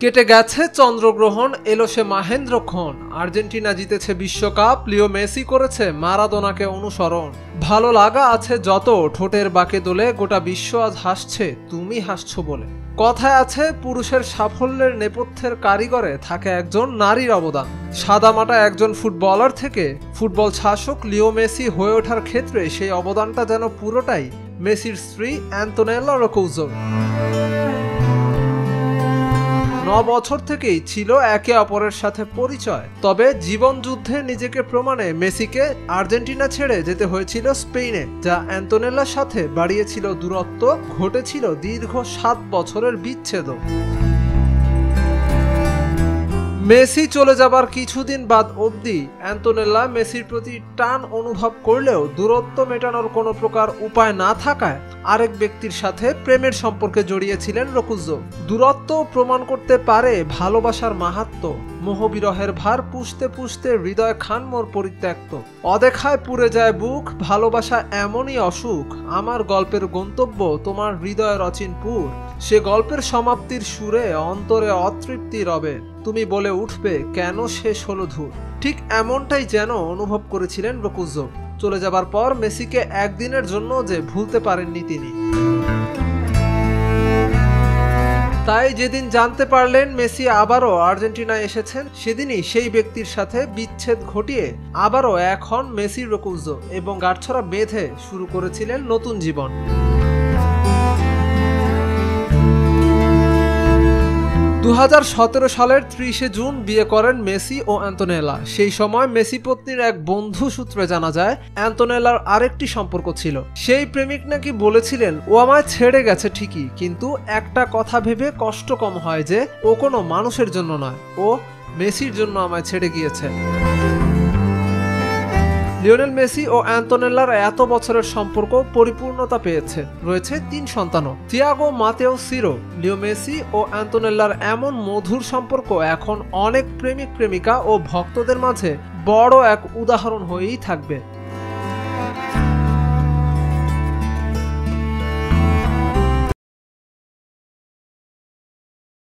কেটে গেছে চন্দ্রগ্রহণ, এলো সে মাহেন্দ্রক্ষণ। আর্জেন্টিনা জিতেছে বিশ্বকাপ, লিও মেসি করেছে মারাদোনাকে অনুসরণ। ভালো লাগা আছে যত, ঠোঁটের বাঁকে দোলে গোটা বিশ্ব আজ হাসছে, তুমি হাসছো বলে। কথায় আছে পুরুষের সাফল্যের নেপথ্যের কারিগরে থাকে একজন নারীর অবদান। সাদামাটা একজন ফুটবলার থেকে ফুটবল শাসক লিও মেসি হয়ে ওঠার ক্ষেত্রে সেই অবদানটা যেন পুরোটাই মেসির স্ত্রী অ্যান্তোনেলা রোকৌজোর। 9 বছর থেকেই ছিল একে অপরের সাথে পরিচয়, তবে জীবন যুদ্ধে নিজেকে প্রমাণে মেসিকে আর্জেন্টিনা ছেড়ে যেতে হয়েছিল স্পেনে, যা অ্যান্তোনেলার সাথে বাড়িয়েছিল দূরত্ব, ঘটেছিল দীর্ঘ 7 বছরের বিচ্ছেদ। মেসি চলে যাবার কিছুদিন বাদ অবধি অ্যান্তোনেলা মেসির প্রতি টান অনুভব করলেও দূরত্ব মেটানোর কোনো প্রকার উপায় না থাকায় আরেক ব্যক্তির সাথে প্রেমের সম্পর্কে জড়িয়েছিলেন রোকুজো। দূরত্ব প্রমাণ করতে পারে ভালোবাসার মাহাত্ম্য। মোহবিরহের ভার পুষতে পুষতে হৃদয় খানমোর পরিত্যক্ত। অদেখায় পুড়ে যায় বুক, ভালোবাসা এমনই অসুখ। আমার গল্পের গন্তব্য তোমার হৃদয়ের অচিনপুর। সে গল্পের সমাপ্তির সুরে অন্তরে অতৃপ্তি রবে। তুমি বলে উঠবে কেন শেষ হলো ধূর। ঠিক এমনটাই যেন অনুভব করেছিলেন রোকুজো। চলে যাবার পর মেসিকে একদিনের জন্য যে ভুলতে পারেননি তিনি। তাই যেদিন জানতে পারলেন মেসি আবারও আর্জেন্টিনায় এসেছেন, সেদিনই সেই ব্যক্তির সাথে বিচ্ছেদ ঘটিয়ে আবারও এক হন মেসি রোকুজো এবং গাঁটছড়া বেঁধে শুরু করেছিলেন নতুন জীবন। 2017 সালের 30 জুন বিয়ে করেন মেসি ও অ্যান্তোনেলা। সেই সময় মেসি পত্নীর এক বন্ধু সূত্রে জানা যায় অ্যান্তোনেলার আরেকটি সম্পর্ক ছিল। সেই প্রেমিক নাকি বলেছিলেন, ও আমায় ছেড়ে গেছে ঠিকই, কিন্তু একটা কথা ভেবে কষ্ট কম হয় যে ও কোনো মানুষের জন্য নয়, ও মেসির জন্য আমায় ছেড়ে গিয়েছে। লিওনেল মেসি ও অ্যান্তোনেলার এত বছরের সম্পর্ক পরিপূর্ণতা পেয়েছে। রয়েছে 3 সন্তানও, থিয়াগো, মাতেও, সিরো। লিও মেসি ও অ্যান্তোনেলার এমন মধুর সম্পর্ক এখন অনেক প্রেমিক প্রেমিকা ও ভক্তদের মাঝে বড় এক উদাহরণ হয়েই থাকবে।